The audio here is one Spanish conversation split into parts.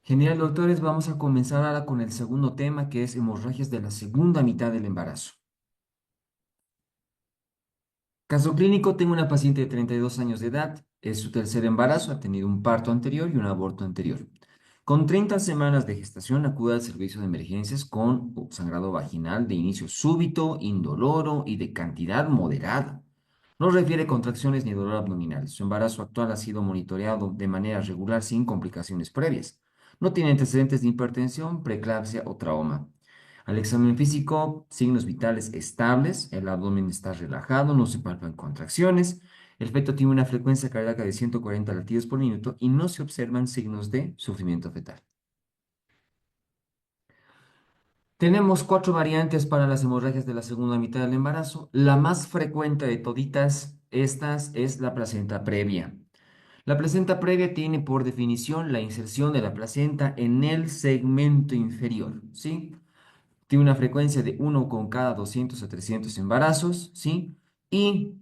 Genial, doctores. Vamos a comenzar ahora con el segundo tema, que es hemorragias de la segunda mitad del embarazo. Caso clínico, tengo una paciente de 32 años de edad, es su tercer embarazo, ha tenido un parto anterior y un aborto anterior. Con 30 semanas de gestación, acude al servicio de emergencias con sangrado vaginal de inicio súbito, indoloro y de cantidad moderada. No refiere contracciones ni dolor abdominal. Su embarazo actual ha sido monitoreado de manera regular sin complicaciones previas. No tiene antecedentes de hipertensión, preeclampsia o trauma. Al examen físico, signos vitales estables, el abdomen está relajado, no se palpan contracciones, el feto tiene una frecuencia cardíaca de 140 latidos por minuto y no se observan signos de sufrimiento fetal. Tenemos cuatro variantes para las hemorragias de la segunda mitad del embarazo. La más frecuente de toditas estas es la placenta previa. La placenta previa tiene por definición la inserción de la placenta en el segmento inferior, ¿sí? Tiene una frecuencia de uno con cada 200 a 300 embarazos, ¿sí? Y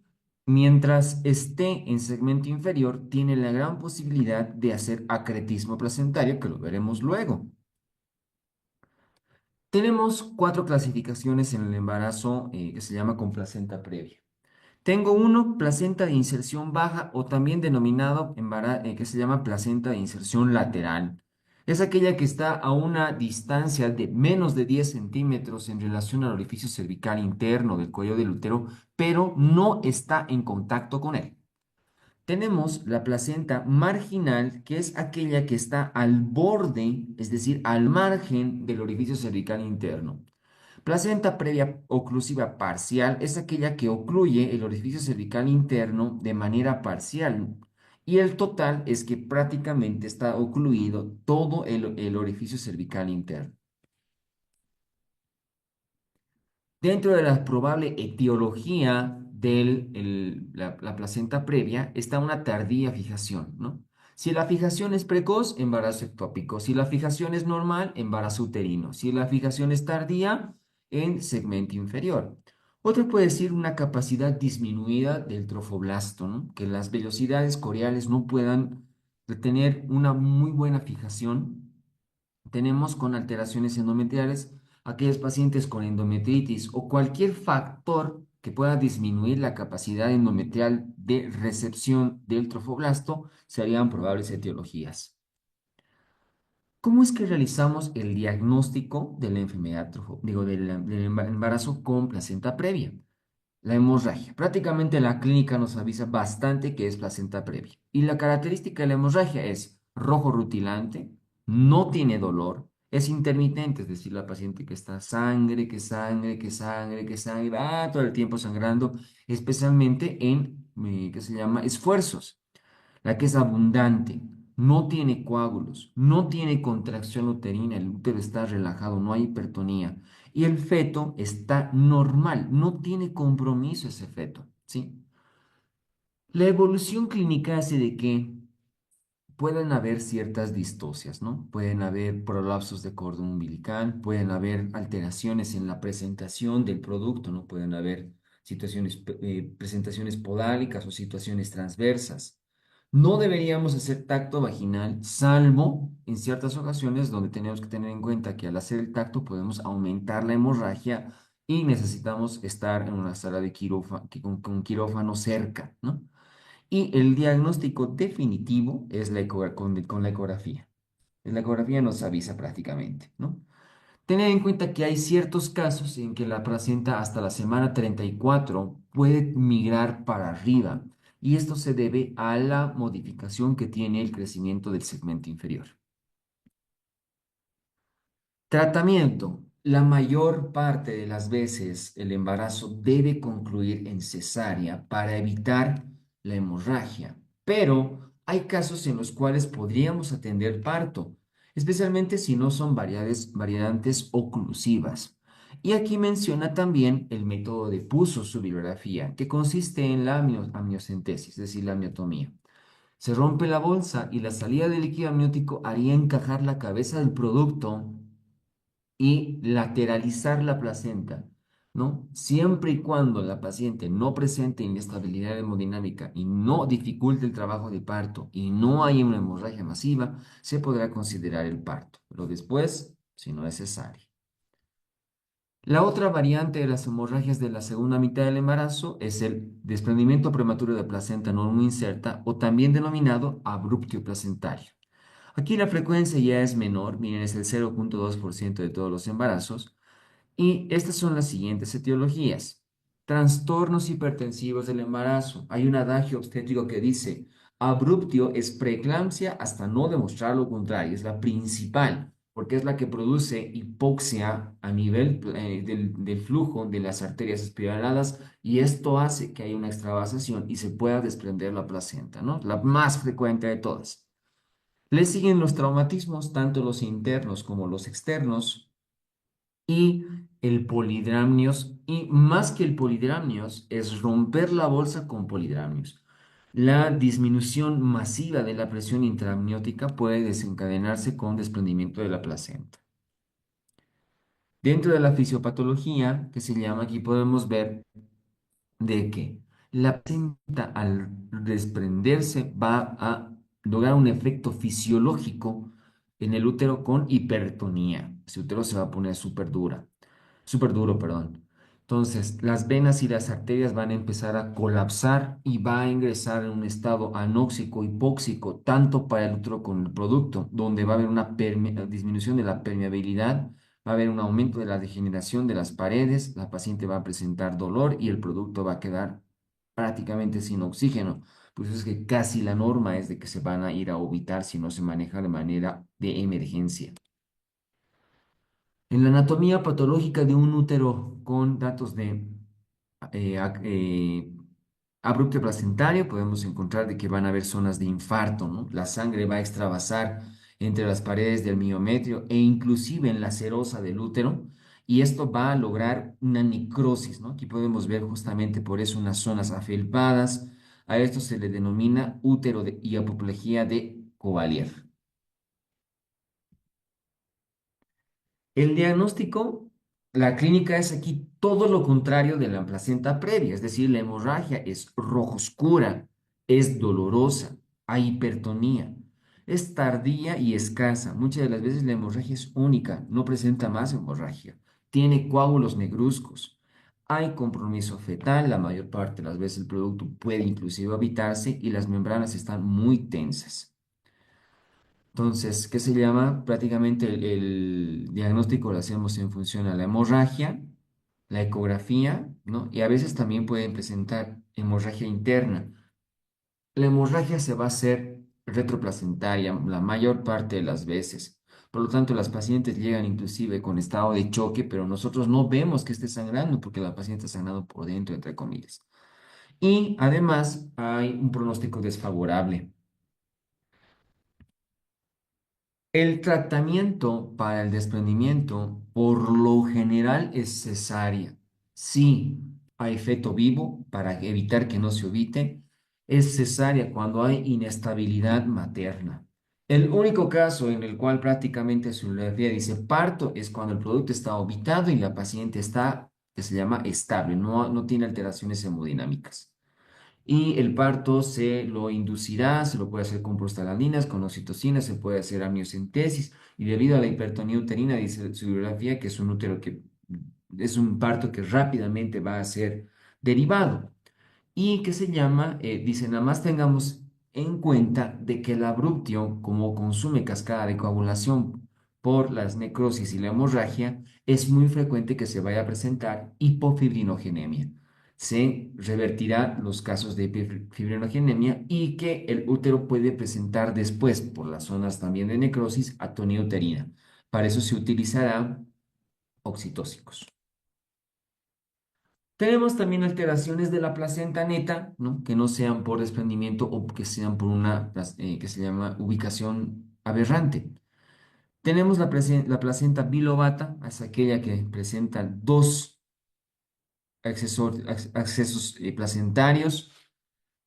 mientras esté en segmento inferior, tiene la gran posibilidad de hacer acretismo placentario, que lo veremos luego. Tenemos cuatro clasificaciones en el embarazo que se llama con placenta previa. Tengo uno, placenta de inserción baja o también denominado que se llama placenta de inserción lateral. Es aquella que está a una distancia de menos de 10 centímetros en relación al orificio cervical interno del cuello del útero, pero no está en contacto con él. Tenemos la placenta marginal, que es aquella que está al borde, es decir, al margen del orificio cervical interno. Placenta previa oclusiva parcial es aquella que ocluye el orificio cervical interno de manera parcial y el total es que prácticamente está ocluido todo el orificio cervical interno. Dentro de la probable etiología de la placenta previa está una tardía fijación, ¿no? Si la fijación es precoz, embarazo ectópico. Si la fijación es normal, embarazo uterino. Si la fijación es tardía, en segmento inferior. Otro puede decir una capacidad disminuida del trofoblasto, ¿no? Que las velocidades coriales no puedan tener una muy buena fijación. Tenemos con alteraciones endometriales aquellos pacientes con endometritis o cualquier factor que pueda disminuir la capacidad endometrial de recepción del trofoblasto serían probables etiologías. ¿Cómo es que realizamos el diagnóstico de la enfermedad, del embarazo con placenta previa? La hemorragia. Prácticamente la clínica nos avisa bastante que es placenta previa. Y la característica de la hemorragia es rojo rutilante, no tiene dolor, es intermitente, es decir, la paciente que está sangre, que sangre, que sangre, que sangre, va todo el tiempo sangrando, especialmente en, ¿qué se llama? Esfuerzos. La que es abundante, no tiene coágulos, no tiene contracción uterina, el útero está relajado, no hay hipertonía. Y el feto está normal, no tiene compromiso ese feto, ¿sí? La evolución clínica hace de que pueden haber ciertas distocias, ¿no? Pueden haber prolapsos de cordón umbilical, pueden haber alteraciones en la presentación del producto, ¿no? Pueden haber presentaciones podálicas o situaciones transversas. No deberíamos hacer tacto vaginal, salvo en ciertas ocasiones donde tenemos que tener en cuenta que al hacer el tacto podemos aumentar la hemorragia y necesitamos estar en una sala de quirófano, con quirófano cerca, ¿no? Y el diagnóstico definitivo es con la ecografía. La ecografía nos avisa prácticamente, ¿no? Tener en cuenta que hay ciertos casos en que la placenta hasta la semana 34 puede migrar para arriba y esto se debe a la modificación que tiene el crecimiento del segmento inferior. Tratamiento. La mayor parte de las veces el embarazo debe concluir en cesárea para evitar la hemorragia, pero hay casos en los cuales podríamos atender parto, especialmente si no son variantes oclusivas. Y aquí menciona también el método de pusosubiografía, que consiste en la amniocentesis, es decir, la amniotomía. Se rompe la bolsa y la salida del líquido amniótico haría encajar la cabeza del producto y lateralizar la placenta ¿no? Siempre y cuando la paciente no presente inestabilidad hemodinámica y no dificulte el trabajo de parto y no hay una hemorragia masiva, se podrá considerar el parto, pero después, si no es cesárea. La otra variante de las hemorragias de la segunda mitad del embarazo es el desprendimiento prematuro de placenta no inserta o también denominado abruptio placentario. Aquí la frecuencia ya es menor, miren, es el 0,2% de todos los embarazos, y estas son las siguientes etiologías. Trastornos hipertensivos del embarazo. Hay un adagio obstétrico que dice, abruptio es preeclampsia hasta no demostrar lo contrario. Es la principal, porque es la que produce hipoxia a nivel del flujo de las arterias espiraladas y esto hace que haya una extravasación y se pueda desprender la placenta, ¿no? La más frecuente de todas. Le siguen los traumatismos, tanto los internos como los externos, y el polidramnios, y más que el polidramnios, es romper la bolsa con polidramnios. La disminución masiva de la presión intraamniótica puede desencadenarse con desprendimiento de la placenta. Dentro de la fisiopatología, que se llama, aquí podemos ver de que la placenta al desprenderse va a lograr un efecto fisiológico en el útero con hipertonía. Ese útero se va a poner súper duro, perdón. Entonces, las venas y las arterias van a empezar a colapsar y va a ingresar en un estado anóxico, hipóxico, tanto para el útero como el producto, donde va a haber una disminución de la permeabilidad, va a haber un aumento de la degeneración de las paredes, la paciente va a presentar dolor y el producto va a quedar prácticamente sin oxígeno. Pues es que casi la norma es de que se van a ir a orbitar si no se maneja de manera de emergencia. En la anatomía patológica de un útero con datos de abrupto placentario, podemos encontrar de que van a haber zonas de infarto, ¿no? La sangre va a extravasar entre las paredes del miometrio e inclusive en la serosa del útero, y esto va a lograr una necrosis, ¿no? Aquí podemos ver justamente por eso unas zonas afelpadas. A esto se le denomina útero y apoplejía de Covalier. El diagnóstico, la clínica es aquí todo lo contrario de la placenta previa, es decir, la hemorragia es rojo oscura, es dolorosa, hay hipertonía, es tardía y escasa. Muchas de las veces la hemorragia es única, no presenta más hemorragia, tiene coágulos negruzcos, hay compromiso fetal, la mayor parte de las veces el producto puede inclusive evitarse y las membranas están muy tensas. Entonces, ¿qué se llama? Prácticamente el diagnóstico lo hacemos en función a la hemorragia, la ecografía, ¿no? Y a veces también pueden presentar hemorragia interna. La hemorragia se va a hacer retroplacentaria la mayor parte de las veces. Por lo tanto, las pacientes llegan inclusive con estado de choque, pero nosotros no vemos que esté sangrando porque la paciente está sangrando por dentro, entre comillas. Y además hay un pronóstico desfavorable. El tratamiento para el desprendimiento por lo general es cesárea. Sí, hay feto vivo para evitar que no se ovite. Es cesárea cuando hay inestabilidad materna. El único caso en el cual prácticamente su radiografía dice parto es cuando el producto está ovitado y la paciente está, que se llama estable, no tiene alteraciones hemodinámicas y el parto se lo inducirá, se lo puede hacer con prostaglandinas, con oxitocina, se puede hacer amniocentesis y debido a la hipertonía uterina, dice su biografía, que es un útero que es un parto que rápidamente va a ser derivado y que se llama, dice, nada más tengamos en cuenta de que el abruptio, como consume cascada de coagulación por las necrosis y la hemorragia, es muy frecuente que se vaya a presentar hipofibrinogenemia. Se revertirá los casos de hipofibrinogenemia y que el útero puede presentar después, por las zonas también de necrosis, atonía uterina. Para eso se utilizará oxitóxicos. Tenemos también alteraciones de la placenta neta, ¿no? Que no sean por desprendimiento o que sean por una que se llama ubicación aberrante. Tenemos la placenta bilobata, es aquella que presenta dos accesos placentarios,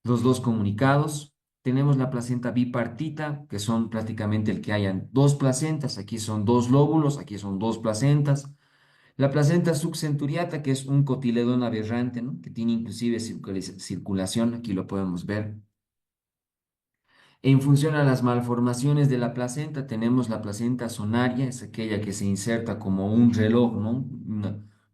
los dos comunicados. Tenemos la placenta bipartita, que son prácticamente el que hayan dos placentas, aquí son dos lóbulos, aquí son dos placentas. La placenta subcenturiata, que es un cotiledón aberrante, ¿no? Que tiene inclusive circulación, aquí lo podemos ver. En función a las malformaciones de la placenta, tenemos la placenta sonaria, es aquella que se inserta como un reloj, ¿no?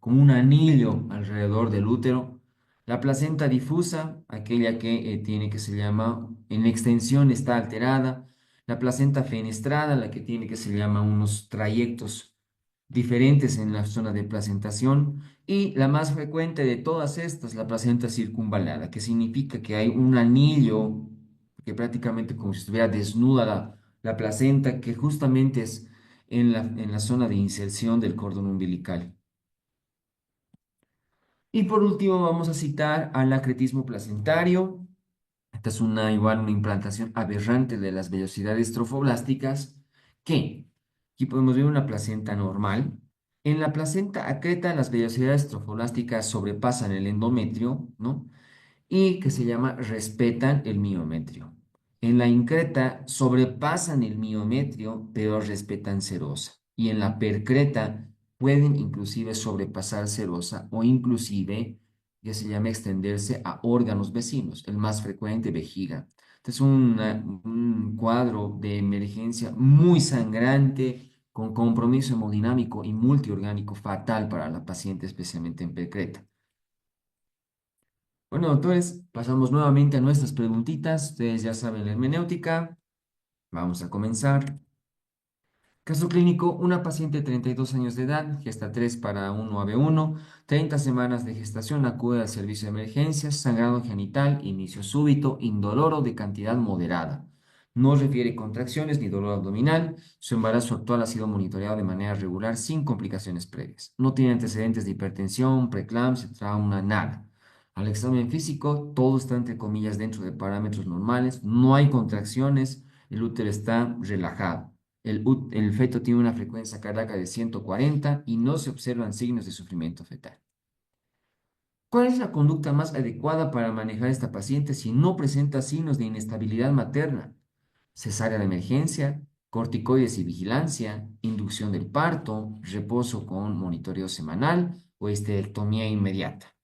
Como un anillo alrededor del útero. La placenta difusa, aquella que tiene que se llama, en extensión está alterada. La placenta fenestrada, la que tiene que se llama unos trayectos diferentes en la zona de placentación. Y la más frecuente de todas estas, la placenta circunvalada, que significa que hay un anillo que prácticamente como si estuviera desnuda la placenta, que justamente es en la zona de inserción del cordón umbilical. Y por último vamos a citar al acretismo placentario. Esta es igual una implantación aberrante de las vellosidades trofoblásticas que aquí podemos ver una placenta normal. En la placenta acreta las vellosidades trofoblásticas sobrepasan el endometrio, ¿no? Y que se llama respetan el miometrio. En la increta sobrepasan el miometrio, pero respetan serosa. Y en la percreta pueden inclusive sobrepasar serosa o inclusive, que se llama extenderse a órganos vecinos, el más frecuente vejiga. Este es un cuadro de emergencia muy sangrante, con compromiso hemodinámico y multiorgánico fatal para la paciente, especialmente en percreta. Bueno, doctores, pasamos nuevamente a nuestras preguntitas. Ustedes ya saben la hermenéutica. Vamos a comenzar. Caso clínico, una paciente de 32 años de edad, gesta 3 para 1 AB1, 30 semanas de gestación, acude al servicio de emergencias, sangrado genital, inicio súbito, indoloro de cantidad moderada. No refiere contracciones ni dolor abdominal. Su embarazo actual ha sido monitoreado de manera regular sin complicaciones previas. No tiene antecedentes de hipertensión, preeclampsia, trauma, nada. Al examen físico, todo está entre comillas dentro de parámetros normales, no hay contracciones, el útero está relajado. El feto tiene una frecuencia cardíaca de 140 y no se observan signos de sufrimiento fetal. ¿Cuál es la conducta más adecuada para manejar a esta paciente si no presenta signos de inestabilidad materna? Cesárea de emergencia, corticoides y vigilancia, inducción del parto, reposo con monitoreo semanal o esterectomía inmediata.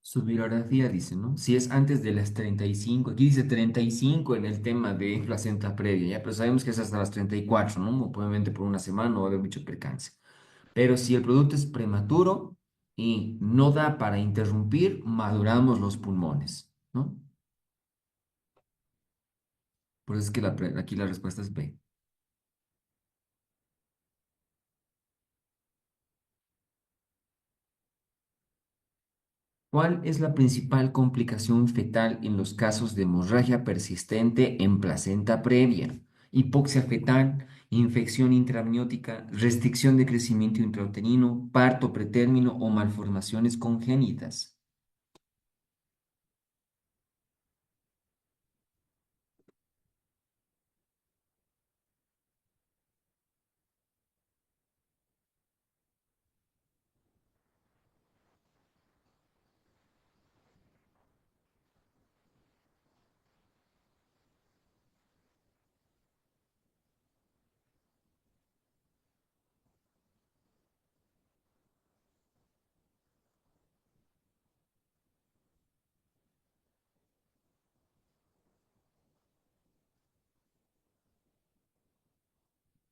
Su bibliografía dice, ¿no? Si es antes de las 35, aquí dice 35 en el tema de placenta previa, ya, pero sabemos que es hasta las 34, ¿no? Obviamente por una semana no va a haber mucho percance. Pero si el producto es prematuro y no da para interrumpir, maduramos los pulmones, ¿no? Por eso es que aquí la respuesta es B. ¿Cuál es la principal complicación fetal en los casos de hemorragia persistente en placenta previa? Hipoxia fetal, infección intramniótica, restricción de crecimiento intrauterino, parto pretérmino o malformaciones congénitas.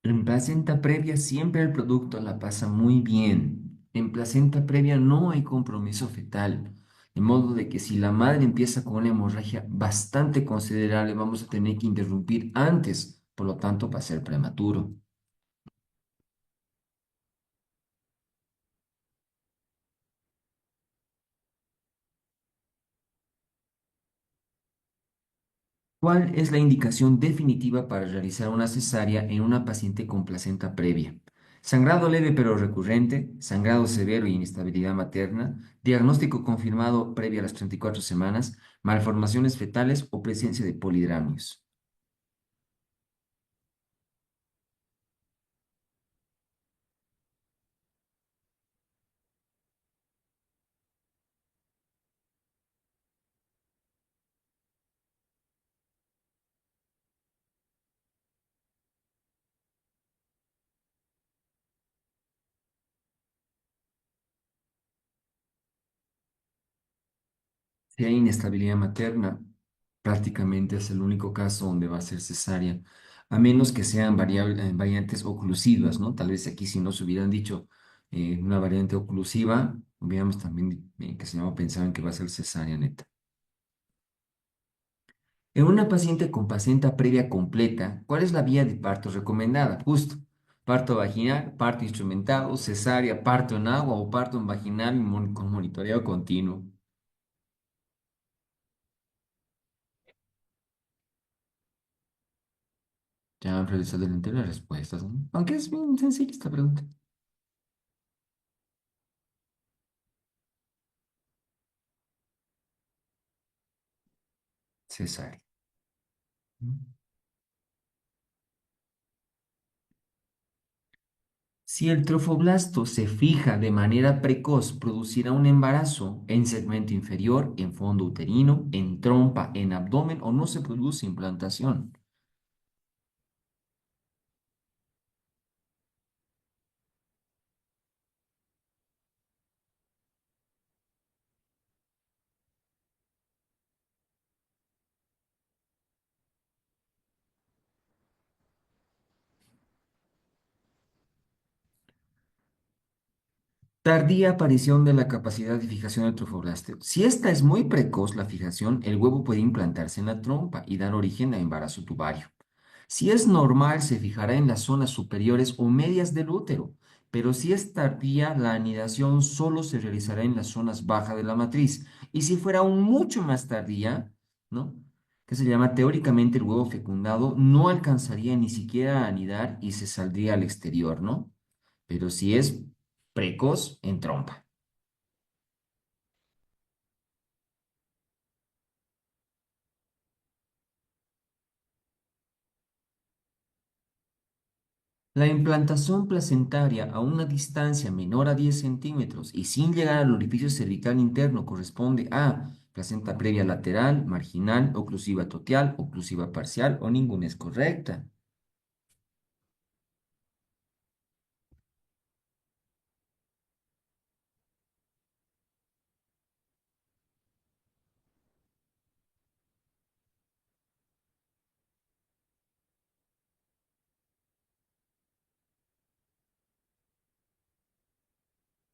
En placenta previa siempre el producto la pasa muy bien. En placenta previa no hay compromiso fetal. De modo de que si la madre empieza con una hemorragia bastante considerable, vamos a tener que interrumpir antes. Por lo tanto, va a ser prematuro. ¿Cuál es la indicación definitiva para realizar una cesárea en una paciente con placenta previa? Sangrado leve pero recurrente, sangrado severo y inestabilidad materna, diagnóstico confirmado previo a las 34 semanas, malformaciones fetales o presencia de polidramios. Si hay inestabilidad materna, prácticamente es el único caso donde va a ser cesárea, a menos que sean variantes oclusivas, ¿no? Tal vez aquí si no se hubieran dicho una variante oclusiva, hubiéramos también que se llama pensado en que va a ser cesárea neta. En una paciente con placenta previa completa, ¿cuál es la vía de parto recomendada? Justo, parto vaginal, parto instrumentado, cesárea, parto en agua o parto en vaginal con monitoreo continuo. Ya han realizado delante las respuestas, ¿no? Aunque es bien sencilla esta pregunta. Cesárea. Si el trofoblasto se fija de manera precoz, producirá un embarazo en segmento inferior, en fondo uterino, en trompa, en abdomen o no se produce implantación. Tardía aparición de la capacidad de fijación del trofoblasto. Si esta es muy precoz, la fijación, el huevo puede implantarse en la trompa y dar origen a embarazo tubario. Si es normal, se fijará en las zonas superiores o medias del útero, pero si es tardía, la anidación solo se realizará en las zonas bajas de la matriz. Y si fuera aún mucho más tardía, ¿no? Que se llama teóricamente el huevo fecundado, no alcanzaría ni siquiera a anidar y se saldría al exterior, ¿no? Pero si es precoz, en trompa. La implantación placentaria a una distancia menor a 10 centímetros y sin llegar al orificio cervical interno corresponde a placenta previa lateral, marginal, oclusiva total, oclusiva parcial o ninguna es correcta.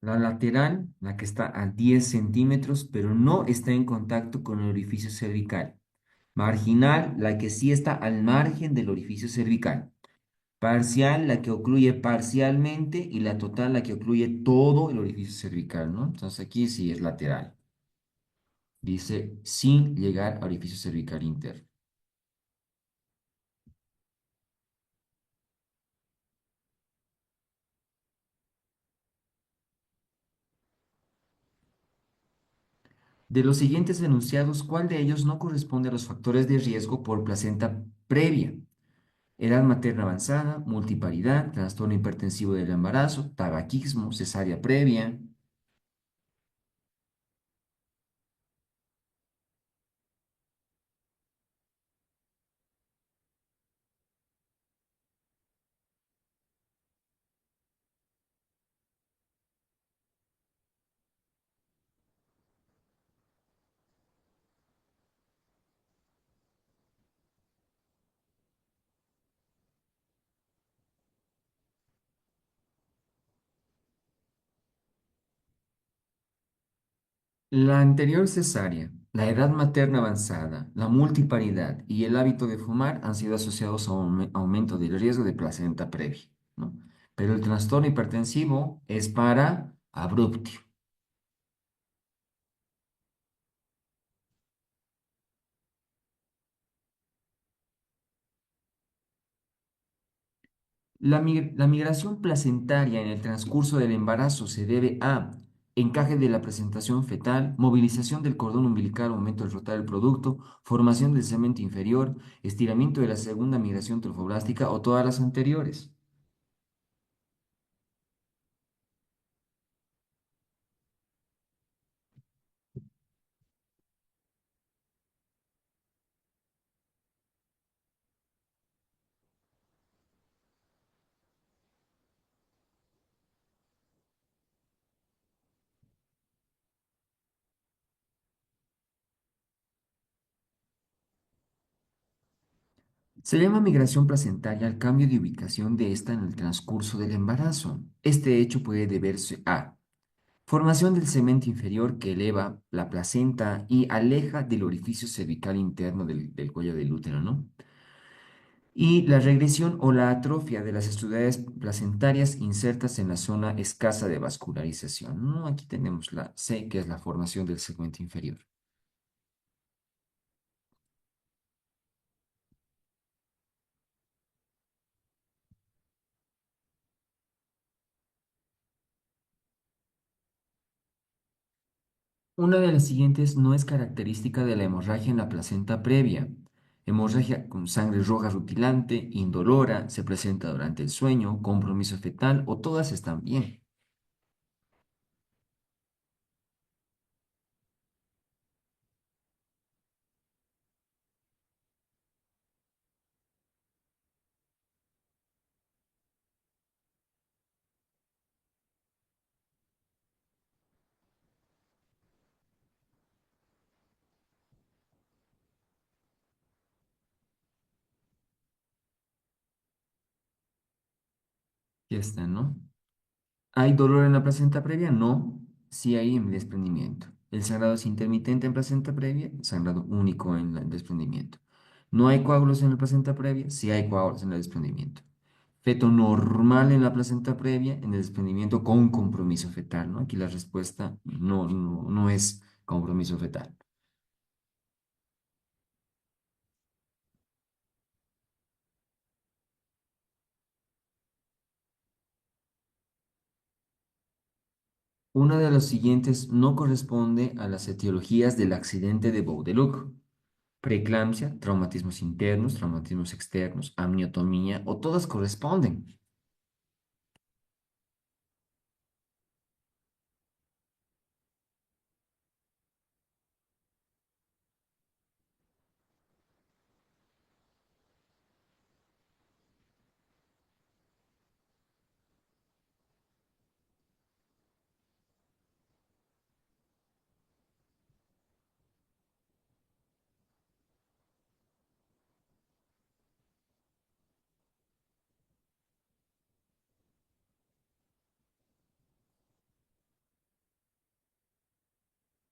La lateral, la que está a 10 centímetros, pero no está en contacto con el orificio cervical. Marginal, la que sí está al margen del orificio cervical. Parcial, la que ocluye parcialmente, y la total, la que ocluye todo el orificio cervical, ¿no? Entonces aquí sí es lateral. Dice sin llegar a orificio cervical interno. De los siguientes enunciados, ¿cuál de ellos no corresponde a los factores de riesgo por placenta previa? Edad materna avanzada, multiparidad, trastorno hipertensivo del embarazo, tabaquismo, cesárea previa. La anterior cesárea, la edad materna avanzada, la multiparidad y el hábito de fumar han sido asociados a un aumento del riesgo de placenta previa, ¿no? Pero el trastorno hipertensivo es para abruptio. La migración placentaria en el transcurso del embarazo se debe a encaje de la presentación fetal, movilización del cordón umbilical al momento de rotar el producto, formación del cemento inferior, estiramiento de la segunda migración trofoblástica o todas las anteriores. Se llama migración placentaria al cambio de ubicación de esta en el transcurso del embarazo. Este hecho puede deberse a formación del cemento inferior que eleva la placenta y aleja del orificio cervical interno del cuello del útero, ¿no? Y la regresión o la atrofia de las extremidades placentarias insertas en la zona escasa de vascularización, ¿no? Aquí tenemos la C, que es la formación del segmento inferior. Una de las siguientes no es característica de la hemorragia en la placenta previa. Hemorragia con sangre roja rutilante, indolora, se presenta durante el sueño, compromiso fetal o todas están bien. Ya está, ¿no? ¿Hay dolor en la placenta previa? No. Sí hay en desprendimiento. ¿El sangrado es intermitente en placenta previa? Sangrado único en el desprendimiento. ¿No hay coágulos en la placenta previa? Sí hay coágulos en el desprendimiento. Feto normal en la placenta previa, en el desprendimiento con compromiso fetal, ¿no? Aquí la respuesta no es compromiso fetal. Una de las siguientes no corresponde a las etiologías del accidente de Boudeloc. Preeclampsia, traumatismos internos, traumatismos externos, amniotomía o todas corresponden.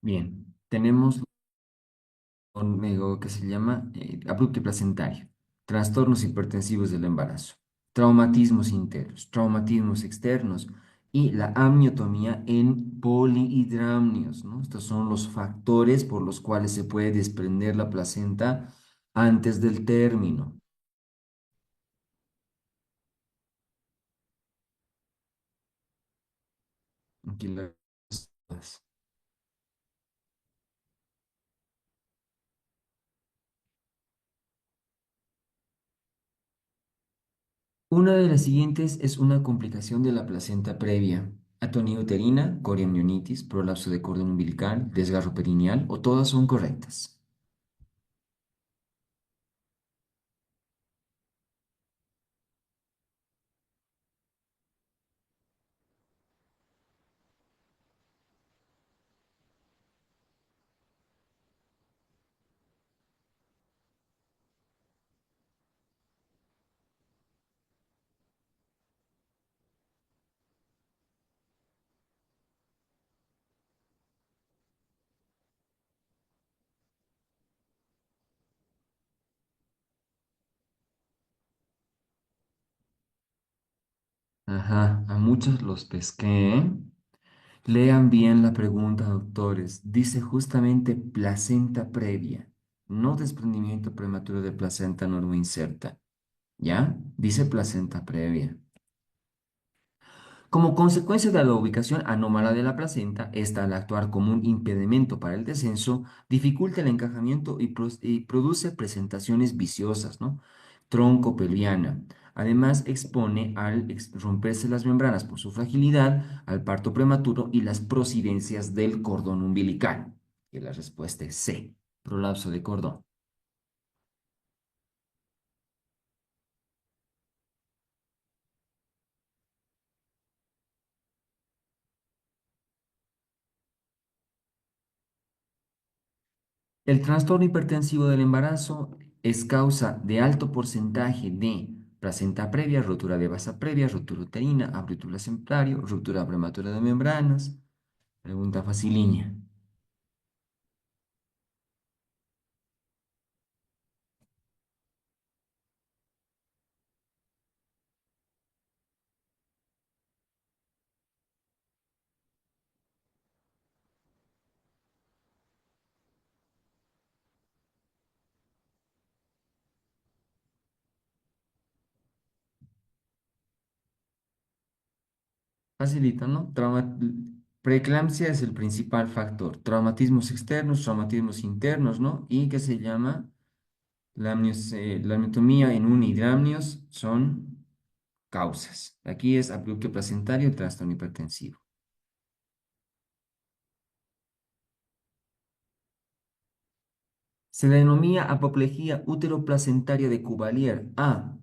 Bien, tenemos algo que se llama abrupto placentario, trastornos hipertensivos del embarazo, traumatismos internos, traumatismos externos y la amniotomía en polihidramnios, ¿no? Estos son los factores por los cuales se puede desprender la placenta antes del término. Aquí las- Una de las siguientes es una complicación de la placenta previa. Atonía uterina, coriamnionitis, prolapso de cordón umbilical, desgarro perineal o todas son correctas. Ajá, a muchos los pesqué. Lean bien la pregunta, doctores. Dice justamente placenta previa, no desprendimiento prematuro de placenta inserta. ¿Ya? Dice placenta previa. Como consecuencia de la ubicación anómala de la placenta, esta al actuar como un impedimento para el descenso, dificulta el encajamiento y produce presentaciones viciosas, ¿no? Troncopelviana. Además, expone al romperse las membranas por su fragilidad, al parto prematuro y las prosidencias del cordón umbilical. Y la respuesta es C, prolapso de cordón. El trastorno hipertensivo del embarazo es causa de alto porcentaje de placenta previa, rotura de vasa previa, ruptura uterina, abrupto placentario, ruptura prematura de membranas. Pregunta faciliña. Facilita, ¿no? Preeclampsia es el principal factor. Traumatismos externos, traumatismos internos, ¿no? Y que se llama la amiotomía en unihidramnios son causas. Aquí es abrupto placentario, trastorno hipertensivo. Se denomina apoplejía uteroplacentaria de Cuvalier. A.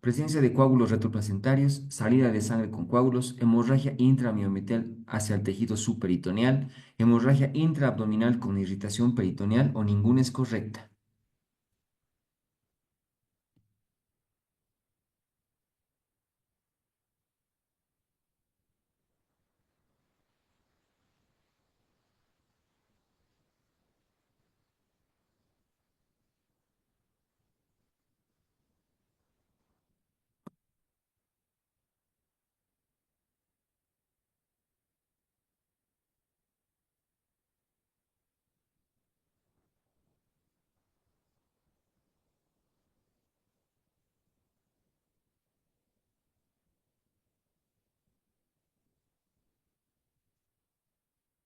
Presencia de coágulos retroplacentarios, salida de sangre con coágulos, hemorragia intramiometrial hacia el tejido subperitoneal, hemorragia intraabdominal con irritación peritoneal o ninguna es correcta.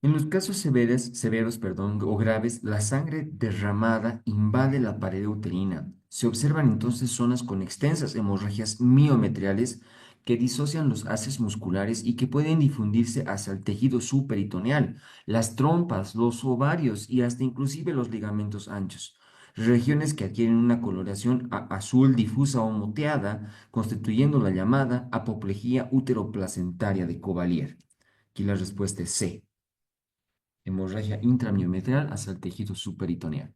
En los casos severos, perdón, o graves, la sangre derramada invade la pared uterina. Se observan entonces zonas con extensas hemorragias miometriales que disocian los haces musculares y que pueden difundirse hacia el tejido subperitoneal, las trompas, los ovarios y hasta inclusive los ligamentos anchos. Regiones que adquieren una coloración azul difusa o moteada, constituyendo la llamada apoplejía uteroplacentaria de Cavalier. Aquí la respuesta es C, hemorragia intramiometral hacia el tejido subperitoneal.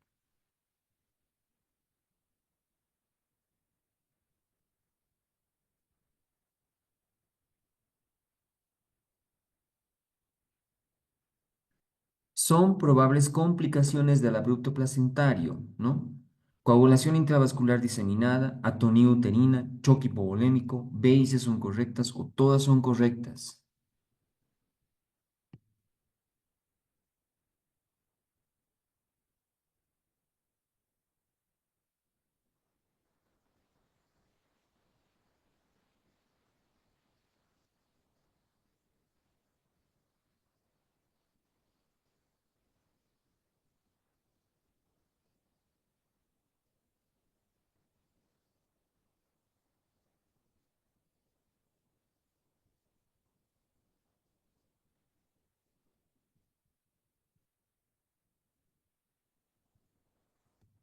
Son probables complicaciones del abrupto placentario, ¿no? Coagulación intravascular diseminada, atonía uterina, choque hipovolémico, B y C son correctas o todas son correctas.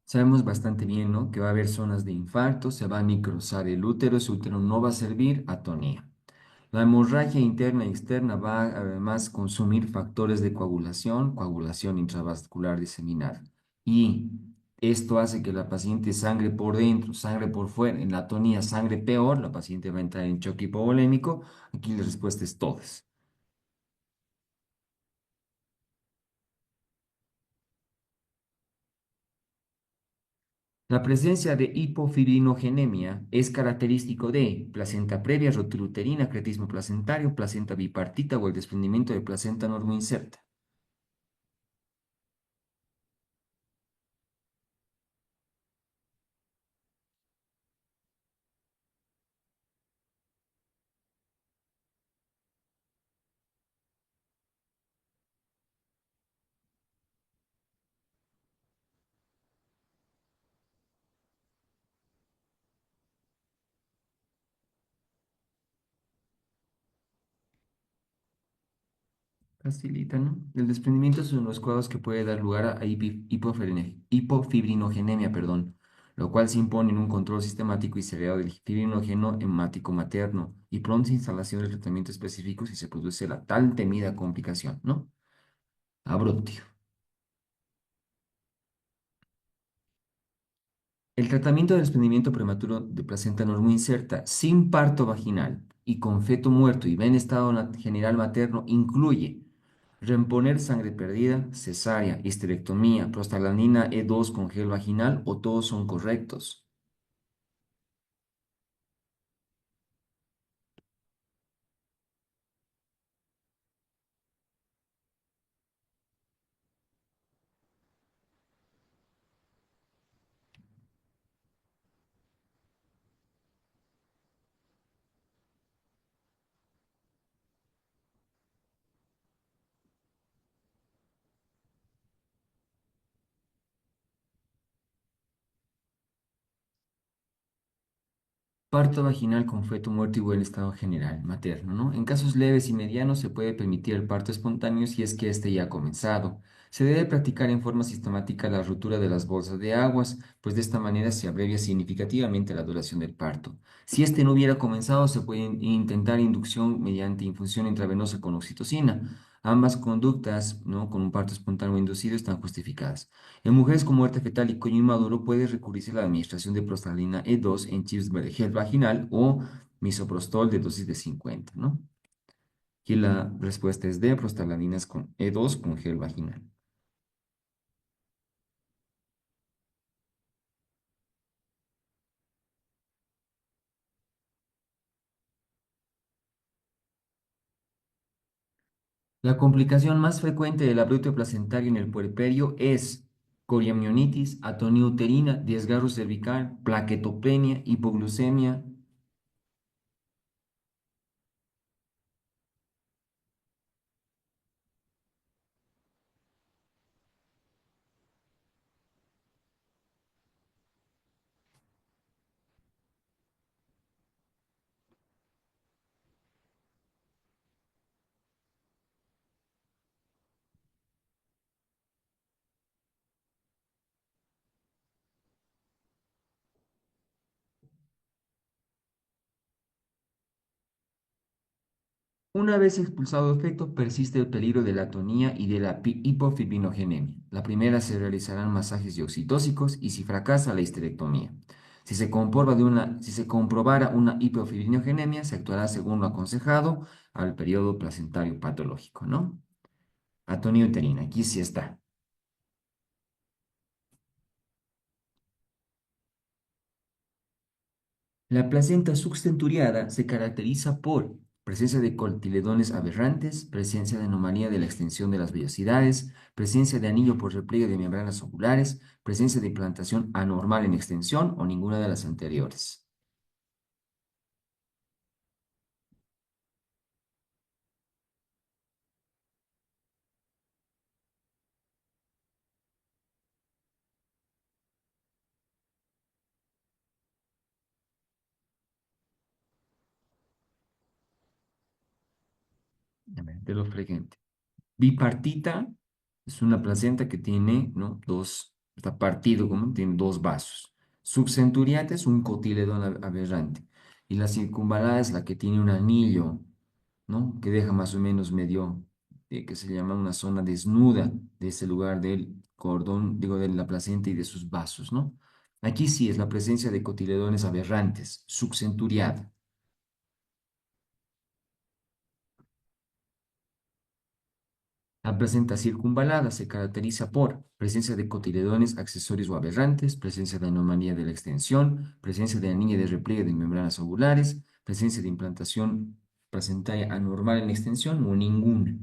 Sabemos bastante bien, ¿no? Que va a haber zonas de infarto, se va a necrosar el útero, ese útero no va a servir, atonía. La hemorragia interna y externa va a, además consumir factores de coagulación, coagulación intravascular diseminada. Y esto hace que la paciente sangre por dentro, sangre por fuera. En la atonía, sangre peor, la paciente va a entrar en choque hipovolémico. Aquí la respuesta es todas. La presencia de hipofibrinogenemia es característico de placenta previa, rotura uterina, cretismo placentario, placenta bipartita o el desprendimiento de placenta normoinserta. Facilita, ¿no? El desprendimiento son los cuadros que puede dar lugar a hipofibrinogenia, perdón, lo cual se impone en un control sistemático y seriado del fibrinógeno hemático materno y pronta instalación del tratamiento específico si se produce la tal temida complicación, ¿no? Abruptio. El tratamiento del desprendimiento prematuro de placenta no inserta sin parto vaginal y con feto muerto y en estado general materno incluye reponer sangre perdida, cesárea, histerectomía, prostaglandina E2 con gel vaginal o todos son correctos. Parto vaginal con feto muerto y buen estado general materno, ¿no? En casos leves y medianos se puede permitir el parto espontáneo si es que éste ya ha comenzado. Se debe practicar en forma sistemática la ruptura de las bolsas de aguas, pues de esta manera se abrevia significativamente la duración del parto. Si este no hubiera comenzado, se puede intentar inducción mediante infusión intravenosa con oxitocina. Ambas conductas, ¿no? Con un parto espontáneo inducido están justificadas. En mujeres con muerte fetal y cuello inmaduro puede recurrirse a la administración de prostalina E2 en chips de gel vaginal o misoprostol de dosis de 50, ¿no? Y la respuesta es D, prostaglandinas con E2 con gel vaginal. La complicación más frecuente del abrupto placentario en el puerperio es coriamnionitis, atonía uterina, desgarro cervical, plaquetopenia, hipoglucemia. Una vez expulsado el efecto, persiste el peligro de la atonía y de la hipofibrinogenemia. La primera se realizarán masajes oxitóxicos y si fracasa la histerectomía. Si se comprobara una hipofibrinogenemia, se actuará según lo aconsejado al periodo placentario patológico, ¿no? Atonía uterina, aquí sí está. La placenta subcenturiada se caracteriza por presencia de cotiledones aberrantes, presencia de anomalía de la extensión de las vellosidades, presencia de anillo por repliegue de membranas oculares, presencia de implantación anormal en extensión o ninguna de las anteriores. A ver, de lo frecuente. Bipartita es una placenta que tiene, ¿no? Está partido, como tiene dos vasos. Subcenturiata es un cotiledón aberrante. Y la circunvalada es la que tiene un anillo, ¿no? Que deja más o menos medio, que se llama una zona desnuda de ese lugar del cordón, digo, de la placenta y de sus vasos, ¿no? Aquí sí es la presencia de cotiledones aberrantes, subcenturiata. La placenta circunvalada se caracteriza por presencia de cotiledones accesorios o aberrantes, presencia de anomalía de la extensión, presencia de anilla de repliegue de membranas ovulares, presencia de implantación placentaria anormal en extensión o ninguna.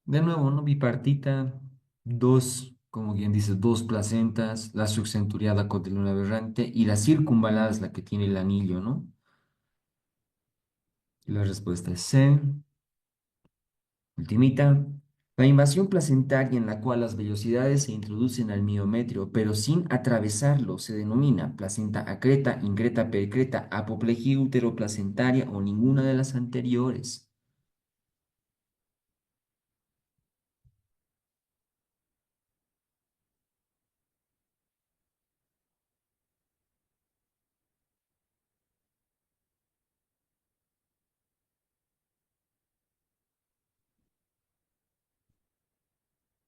De nuevo, ¿no? Bipartita, dos como bien dice, dos placentas, la subcenturiada cotiluna aberrante y la circunvalada es la que tiene el anillo, ¿no? Y la respuesta es C. Ultimita. La invasión placentaria en la cual las vellosidades se introducen al miometrio, pero sin atravesarlo, se denomina placenta acreta, increta, percreta, apoplejía uteroplacentaria o ninguna de las anteriores.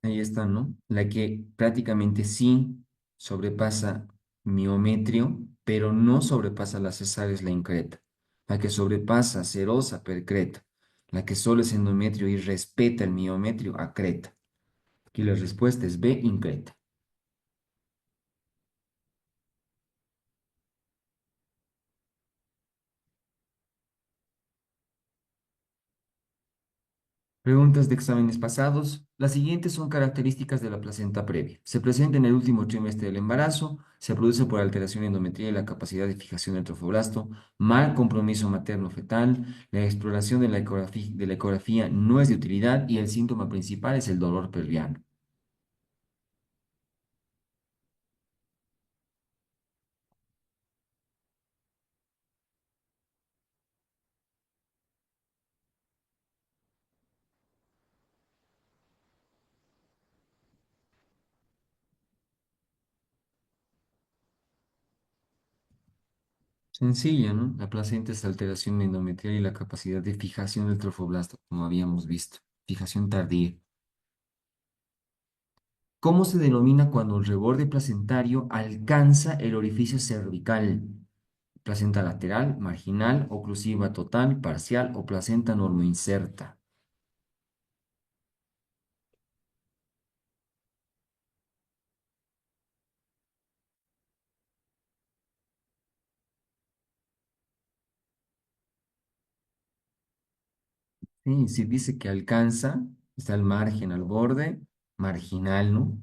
Ahí está, ¿no? La que prácticamente sí sobrepasa miometrio, pero no sobrepasa la cesárea es la increta. La que sobrepasa serosa percreta. La que solo es endometrio y respeta el miometrio acreta. Aquí la respuesta es B, increta. Preguntas de exámenes pasados. Las siguientes son características de la placenta previa. Se presenta en el último trimestre del embarazo, se produce por alteración endometrial y la capacidad de fijación del trofoblasto, mal compromiso materno-fetal, la exploración de la ecografía no es de utilidad y el síntoma principal es el dolor pelviano. Sencilla, ¿no? La placenta es alteración endometrial y la capacidad de fijación del trofoblasto, como habíamos visto. Fijación tardía. ¿Cómo se denomina cuando el reborde placentario alcanza el orificio cervical? Placenta lateral, marginal, oclusiva total, parcial o placenta normoinserta. Sí, si dice que alcanza, está al margen, al borde, marginal, ¿no?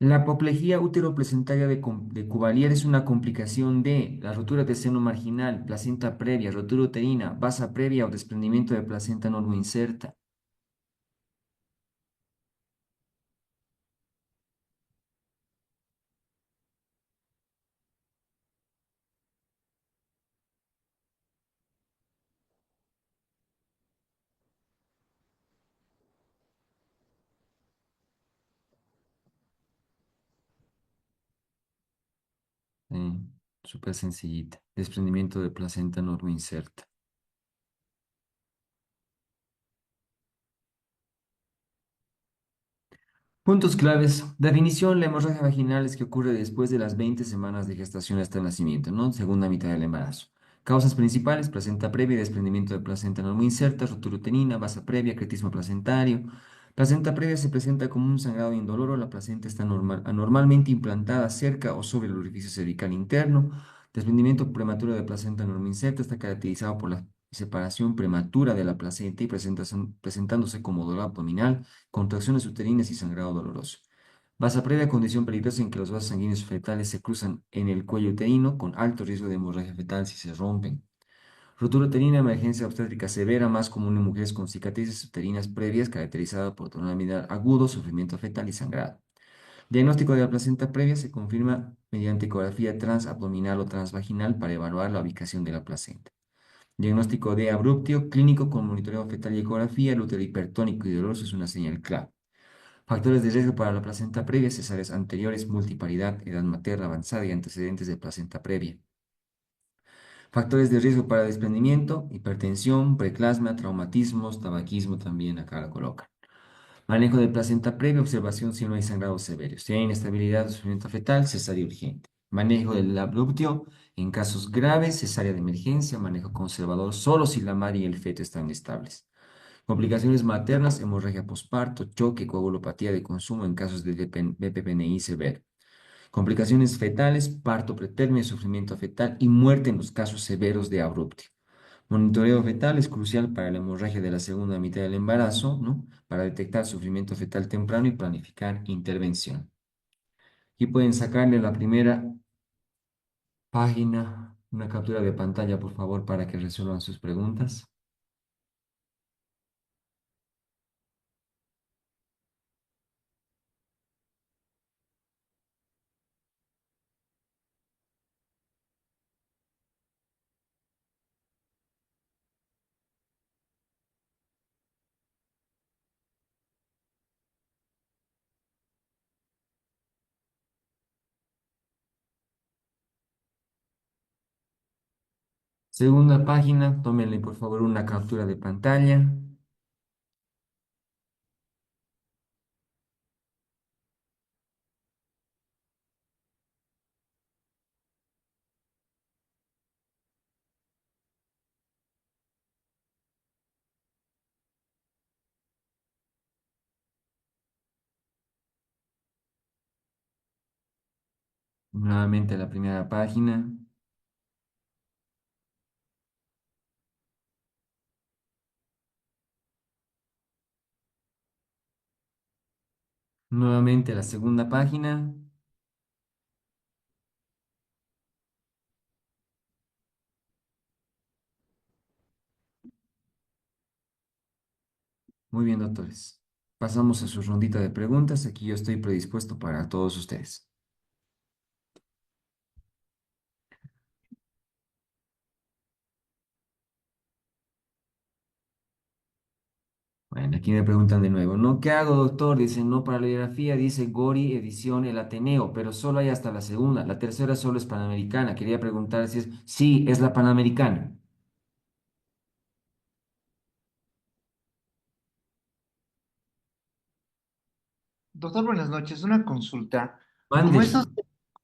La apoplejía uteroplacentaria de Cuvalier es una complicación de la rotura de seno marginal, placenta previa, rotura uterina, vasa previa o desprendimiento de placenta normoinserta. Sí, súper sencillita. Desprendimiento de placenta normoinserta. Puntos claves. Definición, la hemorragia vaginal es que ocurre después de las 20 semanas de gestación hasta el nacimiento, ¿no? Segunda mitad del embarazo. Causas principales, placenta previa, desprendimiento de placenta no muy inserta, rotura uterina, vasa previa, cretismo placentario. Placenta previa se presenta como un sangrado indoloro, la placenta está anormalmente implantada cerca o sobre el orificio cervical interno. Desprendimiento prematuro de placenta no muy inserta está caracterizado por la separación prematura de la placenta y presentándose como dolor abdominal, contracciones uterinas y sangrado doloroso. Basa previa condición peligrosa en que los vasos sanguíneos fetales se cruzan en el cuello uterino con alto riesgo de hemorragia fetal si se rompen. Ruptura uterina, emergencia obstétrica severa, más común en mujeres con cicatrices uterinas previas, caracterizada por dolor abdominal agudo, sufrimiento fetal y sangrado. Diagnóstico de la placenta previa se confirma mediante ecografía transabdominal o transvaginal para evaluar la ubicación de la placenta. Diagnóstico de abruptio clínico con monitoreo fetal y ecografía, el útero hipertónico y doloroso es una señal clave. Factores de riesgo para la placenta previa, cesáreas anteriores, multiparidad, edad materna avanzada y antecedentes de placenta previa. Factores de riesgo para desprendimiento, hipertensión, preclasma, traumatismos, tabaquismo también acá lo colocan. Manejo de placenta previa, observación si no hay sangrado severo. Si hay inestabilidad o sufrimiento fetal, cesárea urgente. Manejo del abruptio, en casos graves, cesárea de emergencia, manejo conservador solo si la madre y el feto están estables. Complicaciones maternas, hemorragia posparto, choque, coagulopatía de consumo en casos de BPPNI severo. Complicaciones fetales, parto pretérmino, sufrimiento fetal y muerte en los casos severos de abrupto. Monitoreo fetal es crucial para la hemorragia de la segunda mitad del embarazo, ¿no? Para detectar sufrimiento fetal temprano y planificar intervención. Aquí pueden sacarle la primera página, una captura de pantalla, por favor, para que resuelvan sus preguntas. Segunda página, tómenle por favor una captura de pantalla. Nuevamente la primera página. Nuevamente la segunda página. Muy bien, doctores. Pasamos a su rondita de preguntas. Aquí yo estoy predispuesto para todos ustedes. Bueno, aquí me preguntan de nuevo, ¿no? ¿Qué hago, doctor? Dice, no, para la biografía dice Gori, edición El Ateneo, pero solo hay hasta la segunda. La tercera solo es Panamericana. Quería preguntar si es... Sí, es la Panamericana. Doctor, buenas noches. Una consulta. Como Mándele. esos,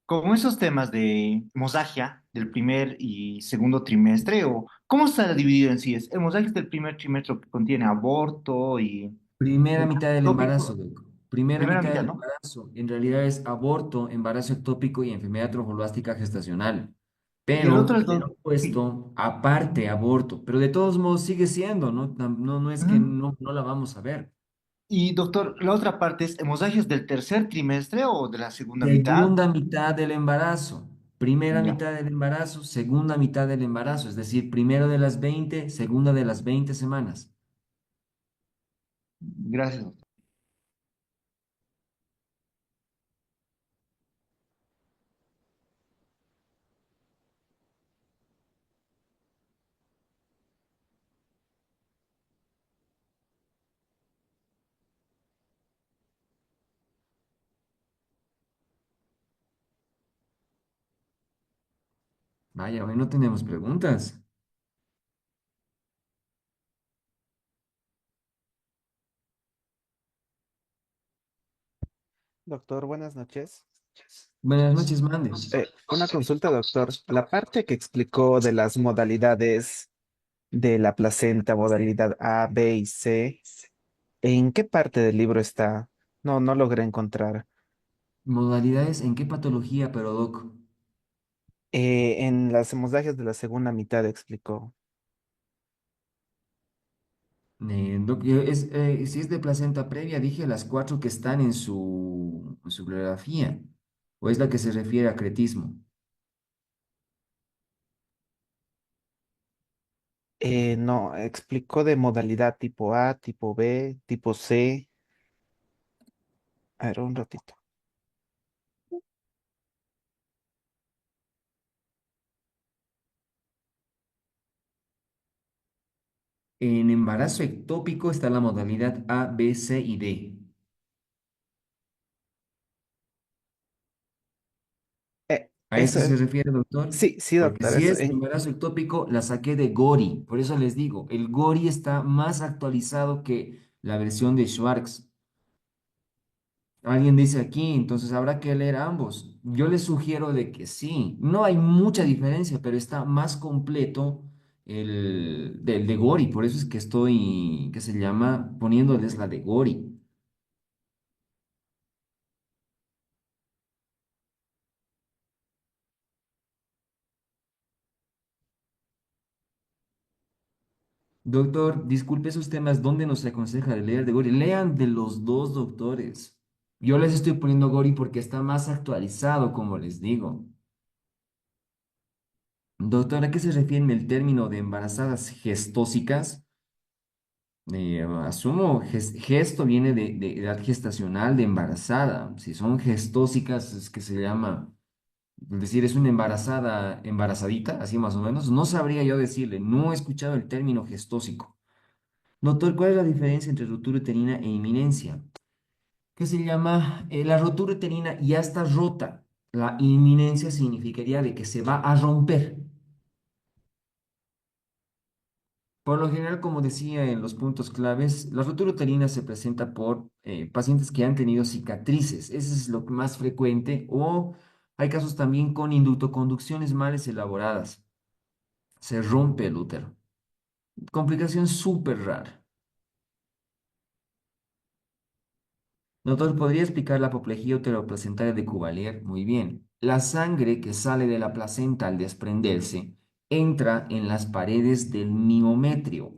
como esos temas de hemorragia del primer y segundo trimestre, o ¿cómo está dividido en sí? ¿Es hemorragia del primer trimestre que contiene aborto y Primera mitad embarazo del embarazo, ectópico? doc. Primera Primera mitad mitad, del ¿no? embarazo. En realidad es aborto, embarazo ectópico y enfermedad trofoblástica gestacional. Y el otro Pero es le dos. han Sí. puesto aparte aborto. Pero de todos modos sigue siendo, ¿no? No, no es que Ujú. no la vamos a ver. Y doctor, la otra parte es hemorragias del tercer trimestre o de la segunda mitad. Segunda mitad del embarazo. Primera Ya. mitad del embarazo, segunda mitad del embarazo. Es decir, primero de las 20, segunda de las 20 semanas. Gracias, doctor. Vaya, hoy no tenemos preguntas. Doctor, buenas noches. Buenas noches, mande. Una consulta, doctor. La parte que explicó de las modalidades de la placenta, modalidad A, B y C, ¿en qué parte del libro está? No, no logré encontrar. Modalidades, ¿en qué patología, pero doc? En las hemorragias de la segunda mitad explicó. Si es de placenta previa, dije las cuatro que están en su bibliografía. ¿O es la que se refiere a cretismo? No, explicó de modalidad tipo A, tipo B, tipo C. A ver, un ratito. En embarazo ectópico está la modalidad A, B, C y D. ¿A Eso eso se es. refiere, doctor? Sí, sí, Porque doctor, si eso. es embarazo ectópico, la saqué de Gori. Por eso les digo, el Gori está más actualizado que la versión de Schwartz. Alguien dice aquí, entonces habrá que leer ambos. Yo les sugiero de que sí. No hay mucha diferencia, pero está más completo el del de Gori. Por eso es que estoy, que se llama, poniéndoles la de Gori. Doctor, disculpe esos temas, ¿dónde nos aconseja de leer de Gori? Lean de los dos doctores. Yo les estoy poniendo Gori porque está más actualizado, como les digo. Doctor, ¿a qué se refiere el término de embarazadas gestósicas? Asumo, gesto viene de edad gestacional de embarazada. Si son gestósicas, es que se llama, es decir, es una embarazada, embarazadita, así más o menos. No sabría yo decirle, no he escuchado el término gestósico. Doctor, ¿cuál es la diferencia entre ruptura uterina e inminencia? ¿Qué se llama? La ruptura uterina ya está rota. La inminencia significaría de que se va a romper. Por lo general, como decía en los puntos claves, la ruptura uterina se presenta por pacientes que han tenido cicatrices. Ese es lo más frecuente. O hay casos también con inductoconducciones mal elaboradas. Se rompe el útero. Complicación súper rara. Doctor, ¿podría explicar la apoplejía uteroplacentaria de Cuvalier? Muy bien. La sangre que sale de la placenta al desprenderse entra en las paredes del miometrio,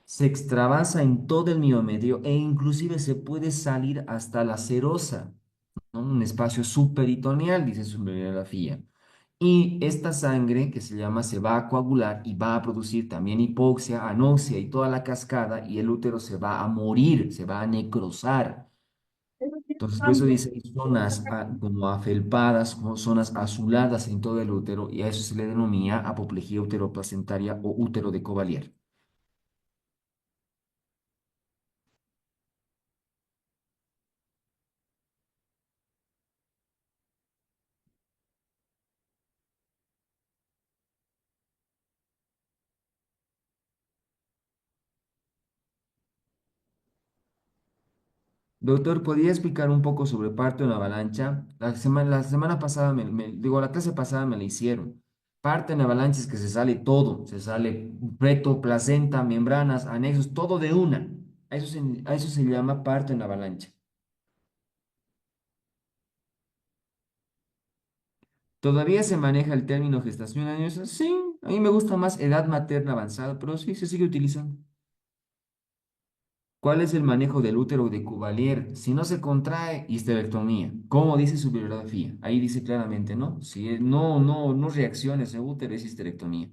se extravasa en todo el miometrio e inclusive se puede salir hasta la serosa, ¿no? Un espacio subperitoneal, dice su bibliografía. Y esta sangre que se llama se va a coagular y va a producir también hipoxia, anoxia y toda la cascada y el útero se va a morir, se va a necrosar. Entonces, por eso dice, hay zonas como afelpadas, como zonas azuladas en todo el útero, y a eso se le denomina apoplejía uteroplacentaria o útero de Cavalier. Doctor, ¿podría explicar un poco sobre parto en avalancha? La semana pasada, digo, la clase pasada me la hicieron. Parto en avalancha es que se sale todo, se sale feto, placenta, membranas, anexos, todo de una. A eso se llama parto en avalancha. ¿Todavía se maneja el término gestación añosa? Sí, a mí me gusta más edad materna avanzada, pero sí, se sigue utilizando. ¿Cuál es el manejo del útero de Cuvalier? Si no se contrae, histerectomía. ¿Cómo dice su bibliografía? Ahí dice claramente, ¿no? Si no reacciona ese útero, es histerectomía.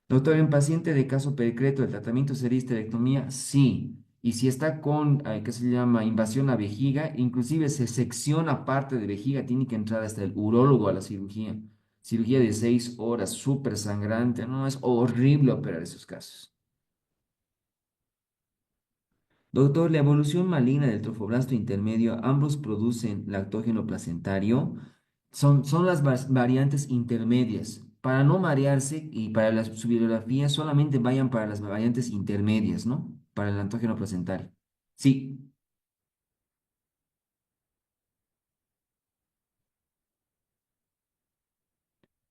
Doctor, en paciente de caso pericreto, ¿el tratamiento sería histerectomía? Sí. Y si está con, ¿qué se llama? Invasión a vejiga, inclusive se secciona parte de vejiga, tiene que entrar hasta el urólogo a la cirugía. Cirugía de 6 horas, súper sangrante, ¿no? Es horrible operar esos casos. Doctor, la evolución maligna del trofoblasto intermedio, ambos producen lactógeno placentario. Son las variantes intermedias. Para no marearse y para su bibliografía, solamente vayan para las variantes intermedias, ¿no? Para el lactógeno placentario. Sí,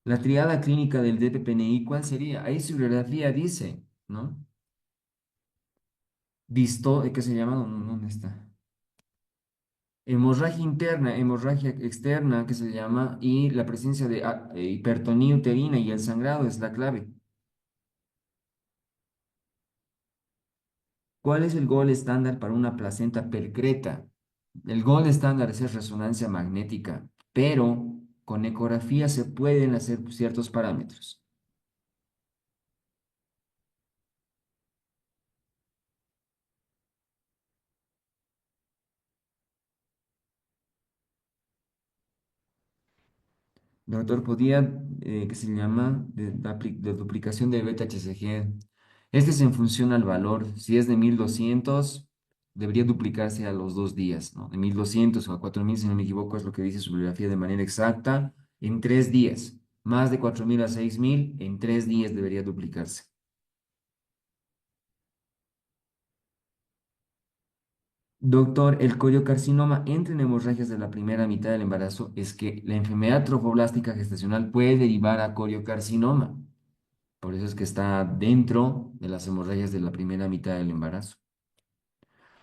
la triada clínica del DPPNI, ¿cuál sería? Ahí su bibliografía dice, ¿no? ¿Qué se llama? ¿Dónde está? Hemorragia interna, hemorragia externa, que se llama, y la presencia de hipertonía uterina y el sangrado es la clave. ¿Cuál es el gol estándar para una placenta percreta? El gol estándar es resonancia magnética, pero con ecografía se pueden hacer ciertos parámetros. Doctor, ¿podía, qué se llama, de duplicación del beta-HCG? Este es en función al valor. Si es de 1200, debería duplicarse a los 2 días, ¿no? De 1200 a 4000, si no me equivoco, es lo que dice su bibliografía de manera exacta, en 3 días. Más de 4000 a 6000, en 3 días debería duplicarse. Doctor, el coriocarcinoma entra en hemorragias de la primera mitad del embarazo. Es que la enfermedad trofoblástica gestacional puede derivar a coriocarcinoma. Por eso es que está dentro de las hemorragias de la primera mitad del embarazo.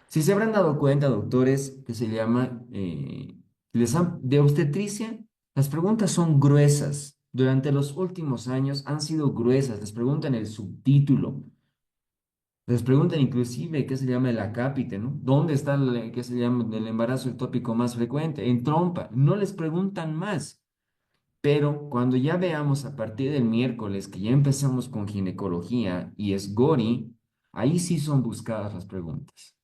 Si se habrán dado cuenta, doctores, que se llama de obstetricia, las preguntas son gruesas. Durante los últimos años han sido gruesas. Les preguntan el subtítulo. Les preguntan inclusive qué se llama el acápite, ¿no? ¿Dónde está qué se llama el embarazo ectópico más frecuente? En trompa. No les preguntan más. Pero cuando ya veamos a partir del miércoles que ya empezamos con ginecología y es GORI, ahí sí son buscadas las preguntas.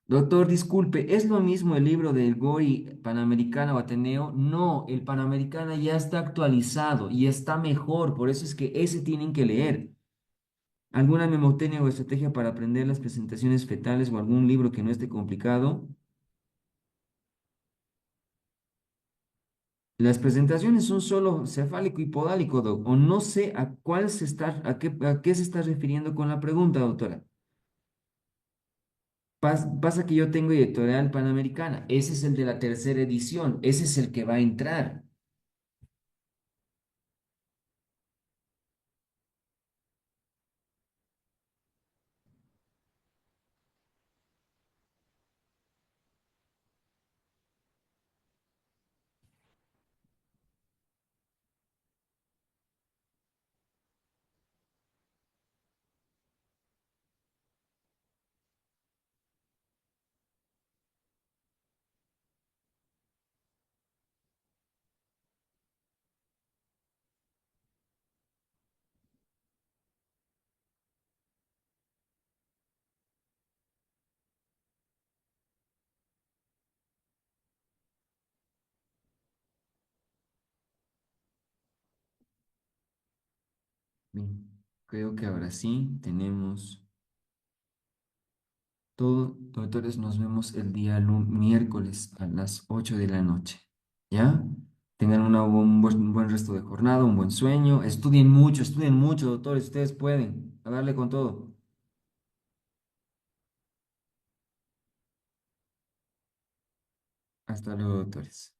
Doctor, disculpe, ¿es lo mismo el libro del GOI Panamericana o Ateneo? No, el Panamericana ya está actualizado y está mejor, por eso es que ese tienen que leer. ¿Alguna memotecnia o estrategia para aprender las presentaciones fetales o algún libro que no esté complicado? Las presentaciones son solo cefálico y podálico, doc, o no sé a cuál se está, a qué se está refiriendo con la pregunta, doctora. Pasa que yo tengo editorial Panamericana, ese es el de la tercera edición, ese es el que va a entrar. Bien, creo que ahora sí tenemos todo. Doctores, nos vemos el día miércoles a las 8 de la noche. ¿Ya? Tengan un buen resto de jornada, un buen sueño. Estudien mucho, doctores. Ustedes pueden. A darle con todo. Hasta luego, doctores.